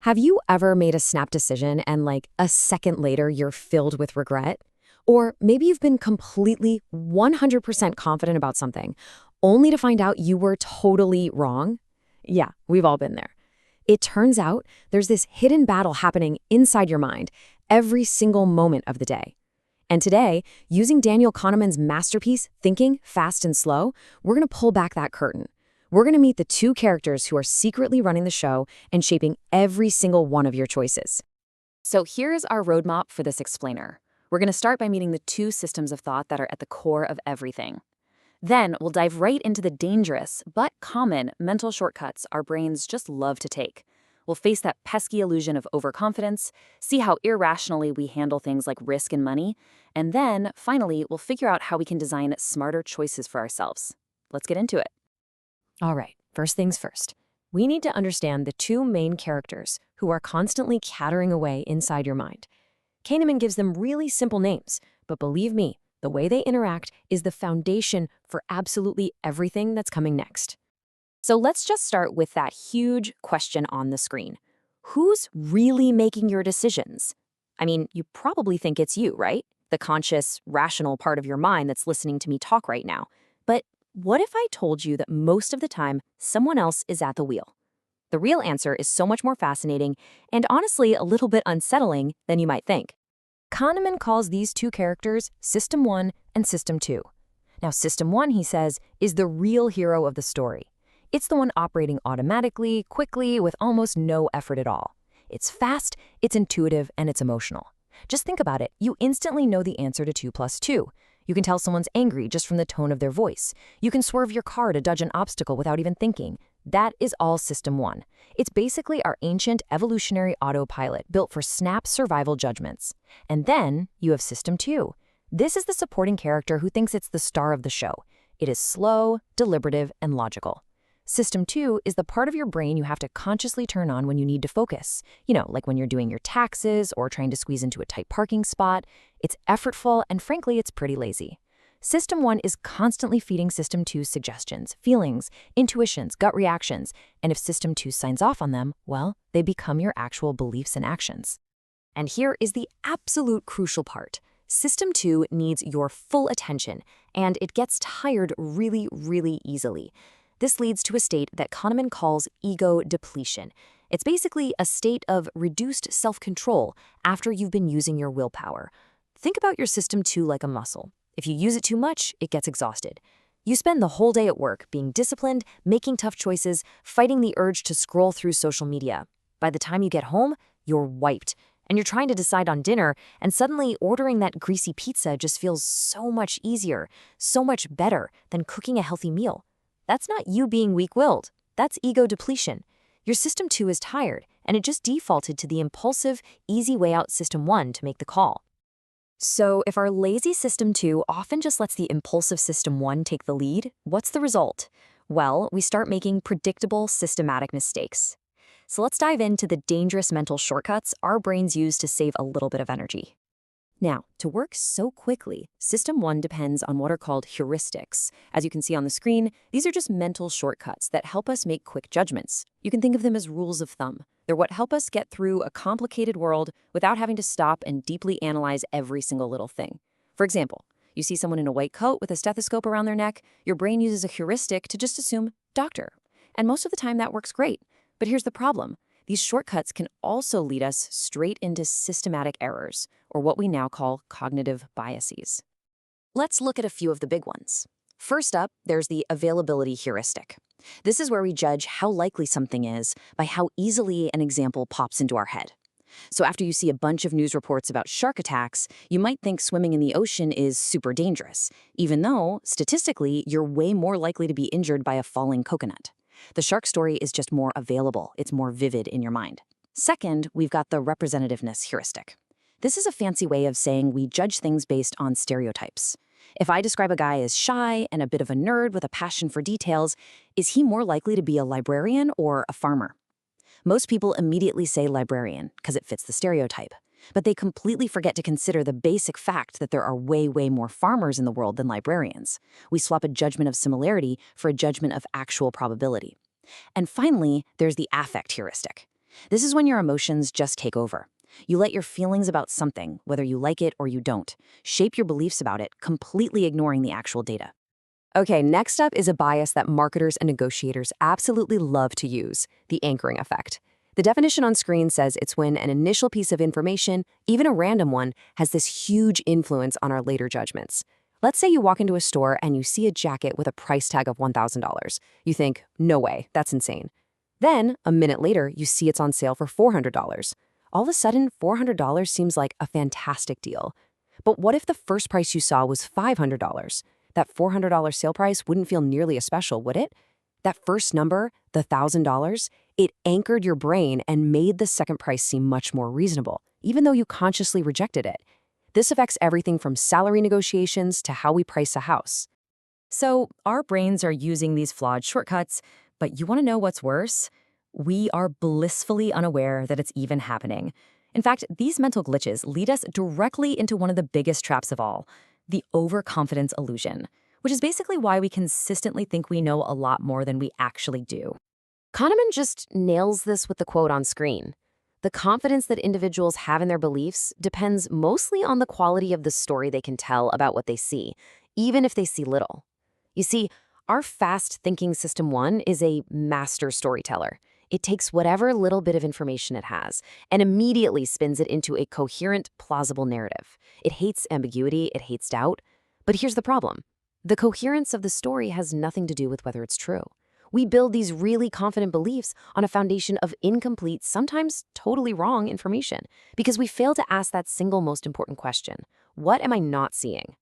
Have you ever made a snap decision and like a second later you're filled with regret? Or maybe you've been completely 100% confident about something, only to find out you were totally wrong? Yeah, we've all been there. It turns out there's this hidden battle happening inside your mind every single moment of the day. And today, using Daniel Kahneman's masterpiece, Thinking, Fast and Slow, we're going to pull back that curtain. We're going to meet the two characters who are secretly running the show and shaping every single one of your choices. So here's our roadmap for this explainer. We're going to start by meeting the two systems of thought that are at the core of everything. Then we'll dive right into the dangerous but common mental shortcuts our brains just love to take. We'll face that pesky illusion of overconfidence, see how irrationally we handle things like risk and money, and then, finally, we'll figure out how we can design smarter choices for ourselves. Let's get into it. All right, first things first. We need to understand the two main characters who are constantly chattering away inside your mind. Kahneman gives them really simple names, but believe me, the way they interact is the foundation for absolutely everything that's coming next. So let's just start with that huge question on the screen. Who's really making your decisions? I mean, you probably think it's you, right? The conscious, rational part of your mind that's listening to me talk right now. But what if I told you that most of the time, someone else is at the wheel? The real answer is so much more fascinating and honestly a little bit unsettling than you might think. Kahneman calls these two characters System 1 and System 2. Now, System 1, he says, is the real hero of the story. It's the one operating automatically, quickly, with almost no effort at all. It's fast, it's intuitive, and it's emotional. Just think about it. You instantly know the answer to 2 plus 2. You can tell someone's angry just from the tone of their voice. You can swerve your car to dodge an obstacle without even thinking. That is all System 1. It's basically our ancient evolutionary autopilot built for snap survival judgments. And then you have System 2. This is the supporting character who thinks it's the star of the show. It is slow, deliberative, and logical. System 2 is the part of your brain you have to consciously turn on when you need to focus. Like when you're doing your taxes or trying to squeeze into a tight parking spot. It's effortful and frankly, it's pretty lazy. System 1 is constantly feeding System 2's suggestions, feelings, intuitions, gut reactions, and if System 2 signs off on them, well, they become your actual beliefs and actions. And here is the absolute crucial part. System 2 needs your full attention, and it gets tired really, really easily. This leads to a state that Kahneman calls ego depletion. It's basically a state of reduced self-control after you've been using your willpower. Think about your System 2 like a muscle. If you use it too much, it gets exhausted. You spend the whole day at work being disciplined, making tough choices, fighting the urge to scroll through social media. By the time you get home, you're wiped, and you're trying to decide on dinner, and suddenly ordering that greasy pizza just feels so much easier, so much better than cooking a healthy meal. That's not you being weak-willed. That's ego depletion. Your System 2 is tired, and it just defaulted to the impulsive, easy way out System 1 to make the call. So if our lazy System 2 often just lets the impulsive System 1 take the lead, what's the result? Well, we start making predictable, systematic mistakes. So let's dive into the dangerous mental shortcuts our brains use to save a little bit of energy. Now, to work so quickly, System 1 depends on what are called heuristics. As you can see on the screen, these are just mental shortcuts that help us make quick judgments. You can think of them as rules of thumb. They're what help us get through a complicated world without having to stop and deeply analyze every single little thing. For example, you see someone in a white coat with a stethoscope around their neck, your brain uses a heuristic to just assume doctor. And most of the time that works great. But here's the problem. These shortcuts can also lead us straight into systematic errors, or what we now call cognitive biases. Let's look at a few of the big ones. First up, there's the availability heuristic. This is where we judge how likely something is by how easily an example pops into our head. So after you see a bunch of news reports about shark attacks, you might think swimming in the ocean is super dangerous, even though, statistically, you're way more likely to be injured by a falling coconut. The shark story is just more available. It's more vivid in your mind. Second, we've got the representativeness heuristic. This is a fancy way of saying we judge things based on stereotypes. If I describe a guy as shy and a bit of a nerd with a passion for details, is he more likely to be a librarian or a farmer? Most people immediately say librarian because it fits the stereotype, but they completely forget to consider the basic fact that there are way, way more farmers in the world than librarians. We swap a judgment of similarity for a judgment of actual probability. And finally, there's the affect heuristic. This is when your emotions just take over. You let your feelings about something, whether you like it or you don't, shape your beliefs about it, completely ignoring the actual data. Okay, next up is a bias that marketers and negotiators absolutely love to use, the anchoring effect. The definition on screen says it's when an initial piece of information, even a random one, has this huge influence on our later judgments. Let's say you walk into a store and you see a jacket with a price tag of $1,000. You think, no way, that's insane. Then, a minute later, you see it's on sale for $400. All of a sudden, $400 seems like a fantastic deal. But what if the first price you saw was $500? That $400 sale price wouldn't feel nearly as special, would it? That first number, the $1,000, it anchored your brain and made the second price seem much more reasonable, even though you consciously rejected it. This affects everything from salary negotiations to how we price a house. So, our brains are using these flawed shortcuts, but you want to know what's worse? We are blissfully unaware that it's even happening. In fact, these mental glitches lead us directly into one of the biggest traps of all, the overconfidence illusion, which is basically why we consistently think we know a lot more than we actually do. Kahneman just nails this with the quote on screen. The confidence that individuals have in their beliefs depends mostly on the quality of the story they can tell about what they see, even if they see little. You see, our fast thinking system 1 is a master storyteller. It takes whatever little bit of information it has and immediately spins it into a coherent, plausible narrative. It hates ambiguity, it hates doubt. But here's the problem. The coherence of the story has nothing to do with whether it's true. We build these really confident beliefs on a foundation of incomplete, sometimes totally wrong information, because we fail to ask that single most important question: what am I not seeing?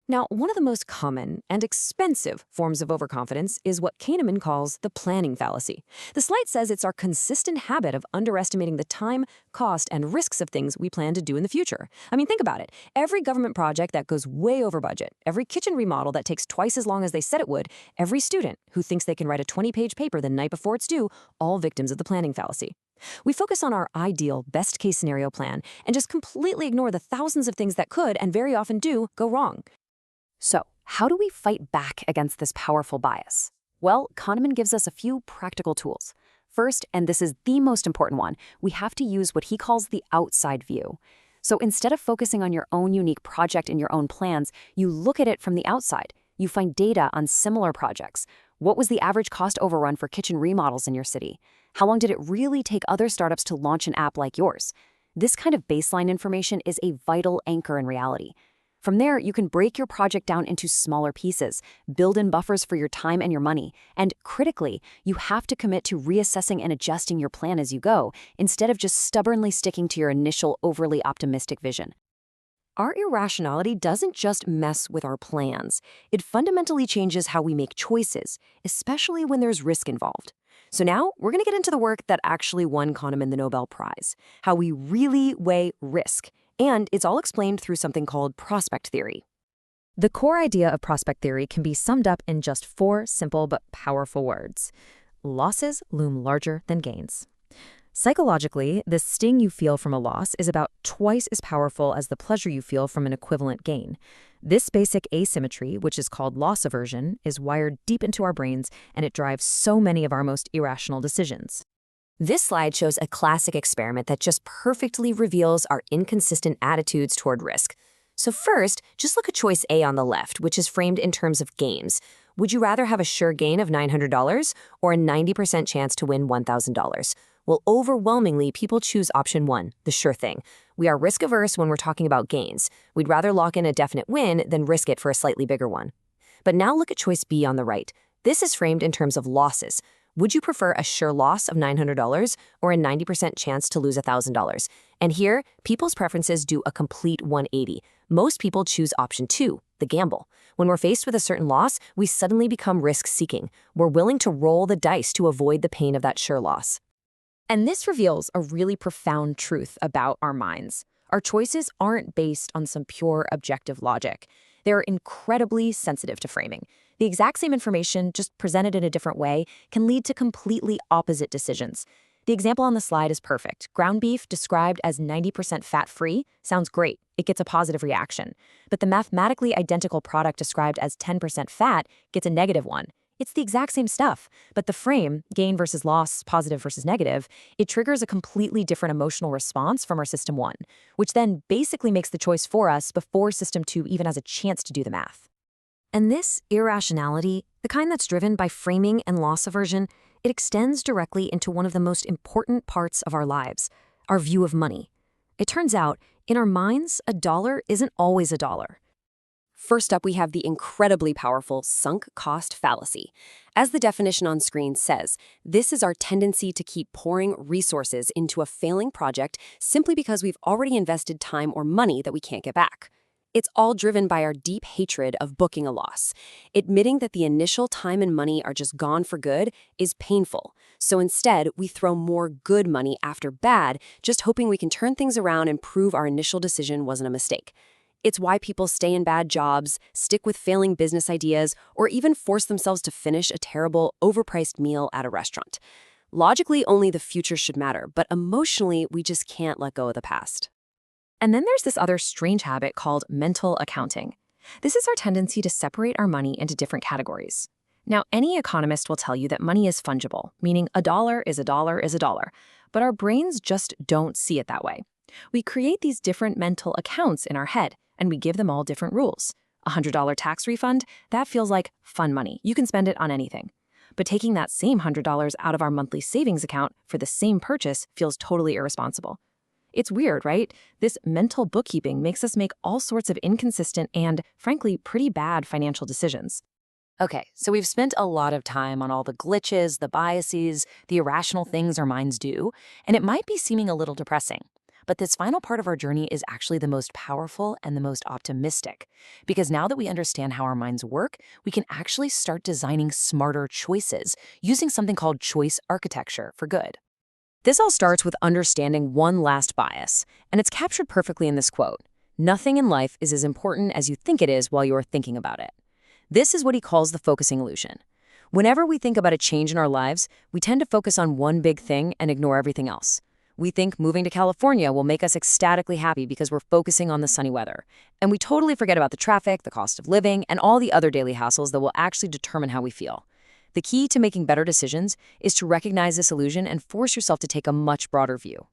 Now, one of the most common and expensive forms of overconfidence is what Kahneman calls the planning fallacy. The slide says it's our consistent habit of underestimating the time, cost, and risks of things we plan to do in the future. I mean, think about it. Every government project that goes way over budget, every kitchen remodel that takes twice as long as they said it would, every student who thinks they can write a 20-page paper the night before it's due, all victims of the planning fallacy. We focus on our ideal, best-case scenario plan and just completely ignore the thousands of things that could, and very often do, go wrong. So, how do we fight back against this powerful bias? Well, Kahneman gives us a few practical tools. First, and this is the most important one, we have to use what he calls the outside view. So instead of focusing on your own unique project and your own plans, you look at it from the outside. You find data on similar projects. What was the average cost overrun for kitchen remodels in your city? How long did it really take other startups to launch an app like yours? This kind of baseline information is a vital anchor in reality. From there, you can break your project down into smaller pieces, build in buffers for your time and your money, and critically, you have to commit to reassessing and adjusting your plan as you go, instead of just stubbornly sticking to your initial overly optimistic vision. Our irrationality doesn't just mess with our plans. It fundamentally changes how we make choices, especially when there's risk involved. So now, we're going to get into the work that actually won Kahneman the Nobel Prize, how we really weigh risk. And it's all explained through something called prospect theory. The core idea of prospect theory can be summed up in just 4 simple but powerful words. Losses loom larger than gains. Psychologically, the sting you feel from a loss is about twice as powerful as the pleasure you feel from an equivalent gain. This basic asymmetry, which is called loss aversion, is wired deep into our brains, and it drives so many of our most irrational decisions. This slide shows a classic experiment that just perfectly reveals our inconsistent attitudes toward risk. So first, just look at choice A on the left, which is framed in terms of gains. Would you rather have a sure gain of $900 or a 90% chance to win $1,000? Well, overwhelmingly, people choose option 1, the sure thing. We are risk-averse when we're talking about gains. We'd rather lock in a definite win than risk it for a slightly bigger one. But now look at choice B on the right. This is framed in terms of losses. Would you prefer a sure loss of $900 or a 90% chance to lose $1,000? And here, people's preferences do a complete 180. Most people choose option 2, the gamble. When we're faced with a certain loss, we suddenly become risk-seeking. We're willing to roll the dice to avoid the pain of that sure loss. And this reveals a really profound truth about our minds. Our choices aren't based on some pure objective logic. They're incredibly sensitive to framing. The exact same information, just presented in a different way, can lead to completely opposite decisions. The example on the slide is perfect. Ground beef described as 90% fat-free sounds great. It gets a positive reaction. But the mathematically identical product described as 10% fat gets a negative one. It's the exact same stuff, but the frame, gain versus loss, positive versus negative, it triggers a completely different emotional response from our system 1, which then basically makes the choice for us before system 2 even has a chance to do the math. And this irrationality, the kind that's driven by framing and loss aversion, it extends directly into one of the most important parts of our lives, our view of money. It turns out, in our minds, a dollar isn't always a dollar. First up, we have the incredibly powerful sunk cost fallacy. As the definition on screen says, this is our tendency to keep pouring resources into a failing project simply because we've already invested time or money that we can't get back. It's all driven by our deep hatred of booking a loss. Admitting that the initial time and money are just gone for good is painful. So instead, we throw more good money after bad, just hoping we can turn things around and prove our initial decision wasn't a mistake. It's why people stay in bad jobs, stick with failing business ideas, or even force themselves to finish a terrible, overpriced meal at a restaurant. Logically, only the future should matter, but emotionally, we just can't let go of the past. And then there's this other strange habit called mental accounting. This is our tendency to separate our money into different categories. Now, any economist will tell you that money is fungible, meaning a dollar is a dollar is a dollar, but our brains just don't see it that way. We create these different mental accounts in our head, and we give them all different rules. A $100 tax refund, that feels like fun money. You can spend it on anything. But taking that same $100 out of our monthly savings account for the same purchase feels totally irresponsible. It's weird, right? This mental bookkeeping makes us make all sorts of inconsistent and, frankly, pretty bad financial decisions. Okay, so we've spent a lot of time on all the glitches, the biases, the irrational things our minds do, and it might be seeming a little depressing. But this final part of our journey is actually the most powerful and the most optimistic. Because now that we understand how our minds work, we can actually start designing smarter choices using something called choice architecture for good. This all starts with understanding one last bias, and it's captured perfectly in this quote. Nothing in life is as important as you think it is while you're thinking about it. This is what he calls the focusing illusion. Whenever we think about a change in our lives, we tend to focus on one big thing and ignore everything else. We think moving to California will make us ecstatically happy because we're focusing on the sunny weather. And we totally forget about the traffic, the cost of living, and all the other daily hassles that will actually determine how we feel. The key to making better decisions is to recognize this illusion and force yourself to take a much broader view.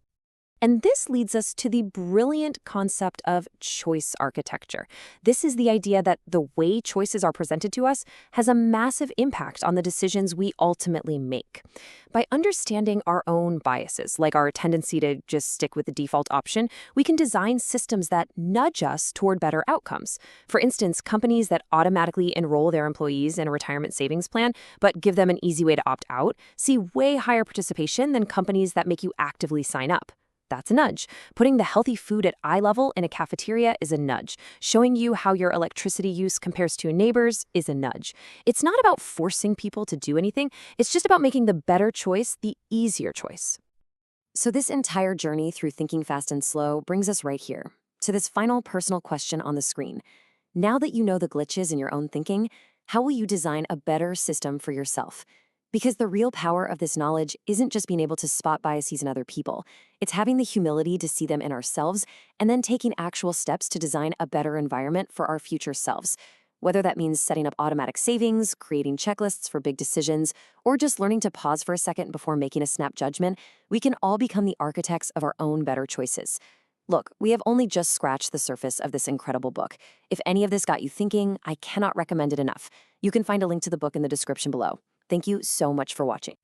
And this leads us to the brilliant concept of choice architecture. This is the idea that the way choices are presented to us has a massive impact on the decisions we ultimately make. By understanding our own biases, like our tendency to just stick with the default option, we can design systems that nudge us toward better outcomes. For instance, companies that automatically enroll their employees in a retirement savings plan, but give them an easy way to opt out, see way higher participation than companies that make you actively sign up. That's a nudge. Putting the healthy food at eye level in a cafeteria is a nudge. Showing you how your electricity use compares to your neighbors is a nudge. It's not about forcing people to do anything. It's just about making the better choice the easier choice. So this entire journey through thinking fast and slow brings us right here, to this final personal question on the screen. Now that you know the glitches in your own thinking, how will you design a better system for yourself? Because the real power of this knowledge isn't just being able to spot biases in other people. It's having the humility to see them in ourselves and then taking actual steps to design a better environment for our future selves. Whether that means setting up automatic savings, creating checklists for big decisions, or just learning to pause for a second before making a snap judgment, we can all become the architects of our own better choices. Look, we have only just scratched the surface of this incredible book. If any of this got you thinking, I cannot recommend it enough. You can find a link to the book in the description below. Thank you so much for watching.